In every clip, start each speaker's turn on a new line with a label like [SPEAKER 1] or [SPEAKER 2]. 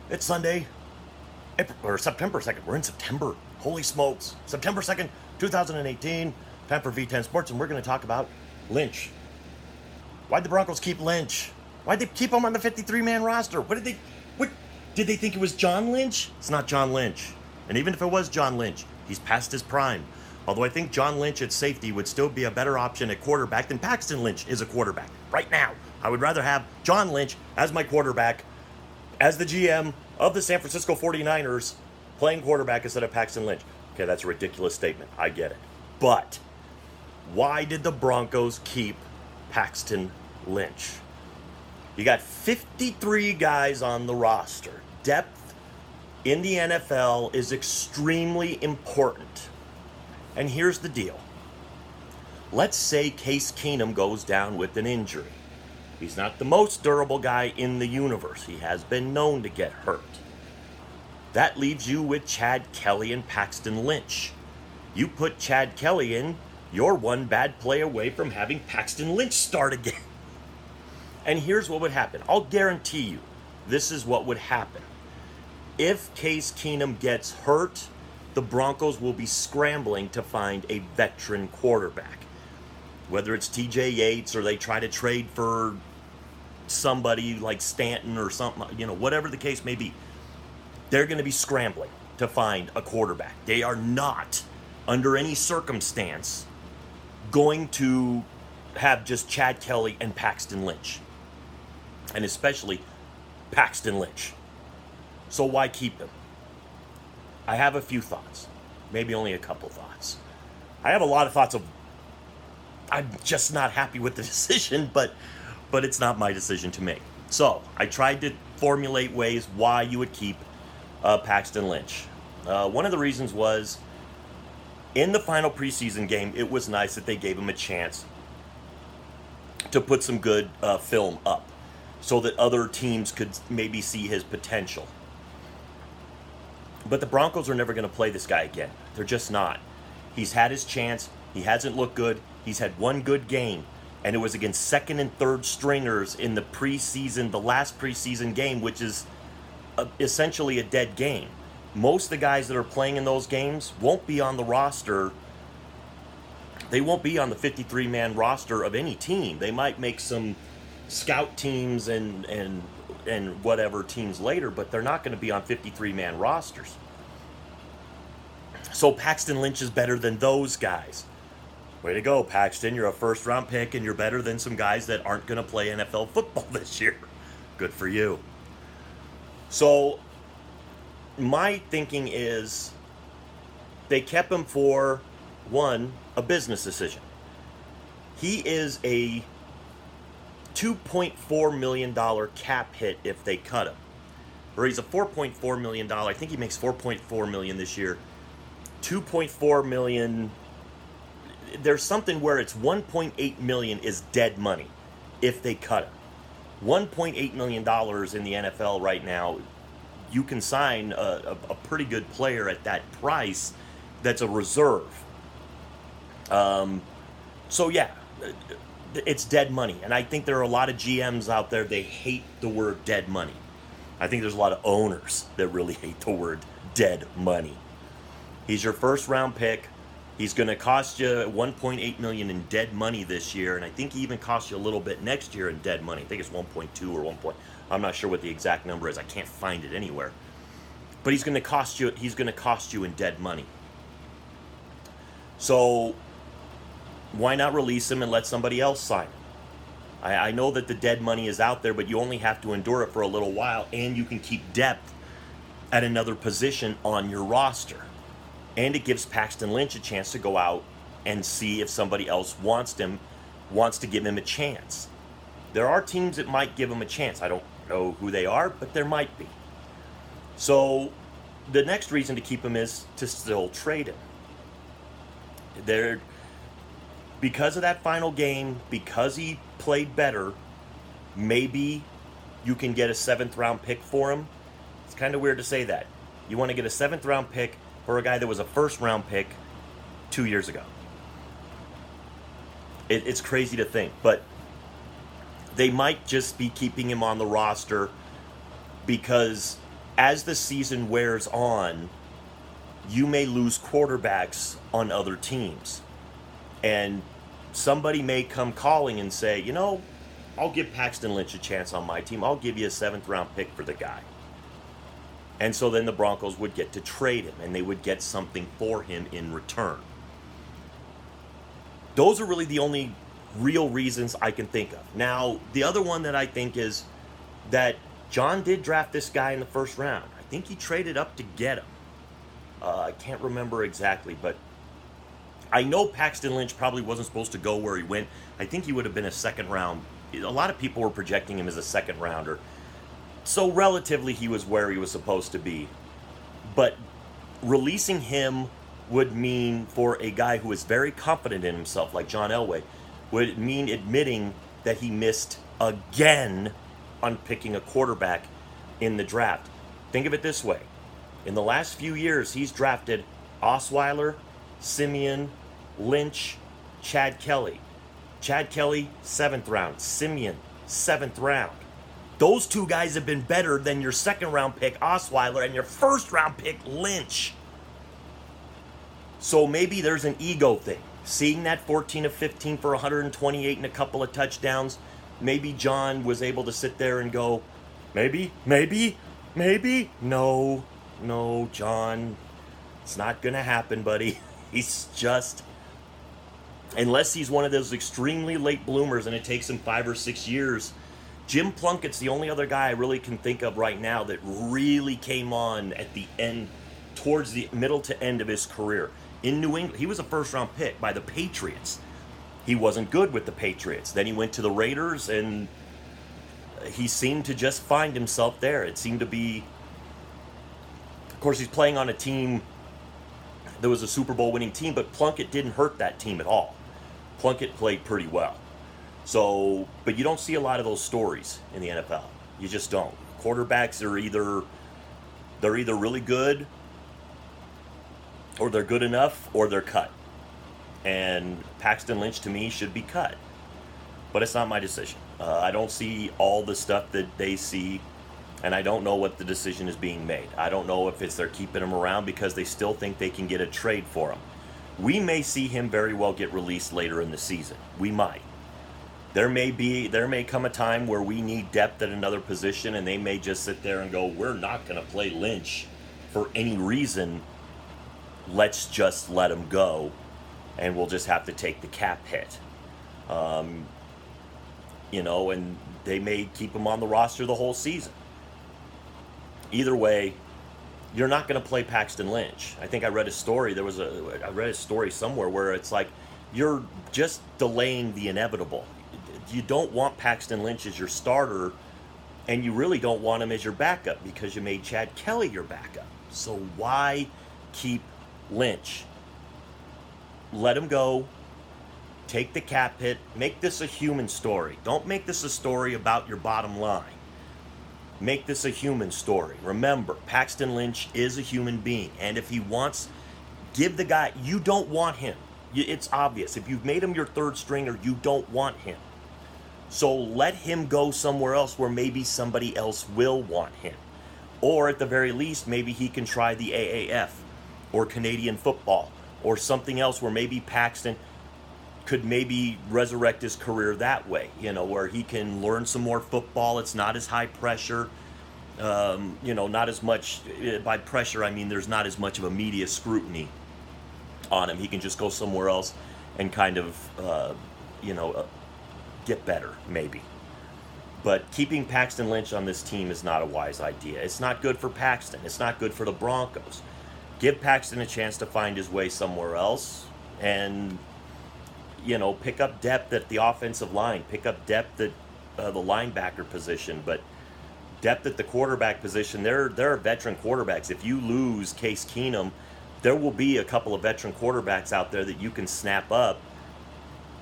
[SPEAKER 1] It's Sunday, or September 2nd. We're in September. Holy smokes. September 2nd, 2018. Time for V10 Sports, and we're going to talk about Lynch. Why'd the Broncos keep Lynch? Why'd they keep him on the 53-man roster? What did they think it was John Lynch? It's not John Lynch. And even if it was John Lynch, he's past his prime. Although I think John Lynch at safety would still be a better option at quarterback than Paxton Lynch is a quarterback. Right now, I would rather have John Lynch as my quarterback, as the GM of the San Francisco 49ers, playing quarterback instead of Paxton Lynch. Okay, that's a ridiculous statement. I get it. But why did the Broncos keep Paxton Lynch? You got 53 guys on the roster. Depth in the NFL is extremely important. And here's the deal. Let's say Case Keenum goes down with an injury. He's not the most durable guy in the universe. He has been known to get hurt. That leaves you with Chad Kelly and Paxton Lynch. You put Chad Kelly in, you're one bad play away from having Paxton Lynch start again. And here's what would happen. I'll guarantee you, this is what would happen. If Case Keenum gets hurt, the Broncos will be scrambling to find a veteran quarterback. Whether it's TJ Yates or they try to trade for somebody like Stanton or something, whatever the case may be, they're going to be scrambling to find a quarterback. They are not, under any circumstance, going to have just Chad Kelly and Paxton Lynch. And especially Paxton Lynch. So why keep him? I have a few thoughts. Maybe only a couple thoughts. I have a lot of thoughts of I'm just not happy with the decision, but it's not my decision to make. So I tried to formulate ways why you would keep Paxton Lynch. One of the reasons was in the final preseason game, it was nice that they gave him a chance to put some good film up so that other teams could maybe see his potential. But the Broncos are never going to play this guy again. They're just not. He's had his chance. He hasn't looked good. He's had one good game, and it was against second and third stringers in the last preseason game, which is essentially a dead game. Most of the guys that are playing in those games won't be on the roster. They won't be on the 53-man roster of any team. They might make some scout teams and whatever teams later, but they're not going to be on 53-man rosters. So Paxton Lynch is better than those guys. Way to go, Paxton. You're a first-round pick, and you're better than some guys that aren't going to play NFL football this year. Good for you. So my thinking is they kept him for, one, a business decision. He is a $2.4 million cap hit if they cut him. Or he's a $4.4 million. I think he makes $4.4 million this year. $2.4 million. There's something where it's $1.8 million is dead money if they cut him. $1.8 million in the NFL right now, you can sign a pretty good player at that price that's a reserve. So yeah, it's dead money. And I think there are a lot of GMs out there, they hate the word dead money. I think there's a lot of owners that really hate the word dead money. He's your first round pick. He's going to cost you $1.8 million in dead money this year, and I think he even costs you a little bit next year in dead money. I think it's 1.2 or 1. I'm not sure what the exact number is. I can't find it anywhere. But he's going to cost you. He's going to cost you in dead money. So why not release him and let somebody else sign him? I know that the dead money is out there, but you only have to endure it for a little while, and you can keep depth at another position on your roster. And it gives Paxton Lynch a chance to go out and see if somebody else wants to give him a chance. There are teams that might give him a chance. I don't know who they are, but there might be. So the next reason to keep him is to still trade him. Because of that final game, because he played better, maybe you can get a 7th-round pick for him. It's kind of weird to say that. You want to get a 7th-round pick for a guy that was a 1st-round pick 2 years ago. It's crazy to think, but they might just be keeping him on the roster because as the season wears on, you may lose quarterbacks on other teams. And somebody may come calling and say, I'll give Paxton Lynch a chance on my team. I'll give you a 7th round pick for the guy. And so then the Broncos would get to trade him, and they would get something for him in return. Those are really the only real reasons I can think of. Now, the other one that I think is that John did draft this guy in the 1st round. I think he traded up to get him. I can't remember exactly, but I know Paxton Lynch probably wasn't supposed to go where he went. I think he would have been a 2nd round. A lot of people were projecting him as a 2nd rounder. So relatively he was where he was supposed to be. But releasing him would mean, for a guy who is very confident in himself, like John Elway, would mean admitting that he missed again on picking a quarterback in the draft. Think of it this way. In the last few years, he's drafted Osweiler, Simeon, Lynch, Chad Kelly. Chad Kelly, 7th round. Simeon, 7th round. Those 2 guys have been better than your 2nd round pick, Osweiler, and your 1st round pick, Lynch. So maybe there's an ego thing. Seeing that 14 of 15 for 128 and a couple of touchdowns, maybe John was able to sit there and go, maybe, no, John, it's not going to happen, buddy. He's just, unless he's one of those extremely late bloomers and it takes him 5 or 6 years. Jim Plunkett's the only other guy I really can think of right now that really came on at the end, towards the middle to end of his career. In New England, he was a 1st round pick by the Patriots. He wasn't good with the Patriots. Then he went to the Raiders, and he seemed to just find himself there. It seemed to be, of course, he's playing on a team that was a Super Bowl winning team, but Plunkett didn't hurt that team at all. Plunkett played pretty well. So, but you don't see a lot of those stories in the NFL. You just don't. Quarterbacks are either really good, or they're good enough, or they're cut. And Paxton Lynch, to me, should be cut. But it's not my decision. I don't see all the stuff that they see, and I don't know what the decision is being made. I don't know if it's they're keeping him around because they still think they can get a trade for him. We may see him very well get released later in the season. We might. There may come a time where we need depth at another position, and they may just sit there and go, we're not going to play Lynch for any reason. Let's just let him go, and we'll just have to take the cap hit. And they may keep him on the roster the whole season. Either way, you're not going to play Paxton Lynch. I think I read a story. I read a story somewhere where it's like you're just delaying the inevitable. You don't want Paxton Lynch as your starter, and you really don't want him as your backup because you made Chad Kelly your backup. So why keep Lynch? Let him go. Take the cap hit. Make this a human story. Don't make this a story about your bottom line. Make this a human story. Remember, Paxton Lynch is a human being, and if he wants, give the guy, you don't want him. It's obvious. If you've made him your 3rd stringer, you don't want him. So let him go somewhere else where maybe somebody else will want him. Or at the very least, maybe he can try the AAF or Canadian football or something else where maybe Paxton could maybe resurrect his career that way, where he can learn some more football. It's not as high pressure, not as much, by pressure I mean there's not as much of a media scrutiny on him. He can just go somewhere else and kind of, get better, maybe. But keeping Paxton Lynch on this team is not a wise idea. It's not good for Paxton. It's not good for the Broncos. Give Paxton a chance to find his way somewhere else and, pick up depth at the offensive line. Pick up depth at the linebacker position. But depth at the quarterback position, there are veteran quarterbacks. If you lose Case Keenum, there will be a couple of veteran quarterbacks out there that you can snap up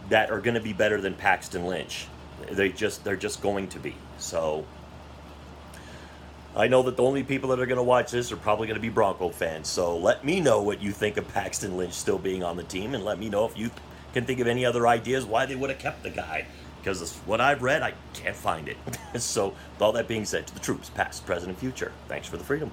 [SPEAKER 1] that are going to be better than Paxton Lynch. They're just going to be. So I know that the only people that are going to watch this are probably going to be Bronco fans. So let me know what you think of Paxton Lynch still being on the team, and let me know if you can think of any other ideas why they would have kept the guy. because what I've read, I can't find it. So, with all that being said, to the troops, past, present, and future, thanks for the freedom.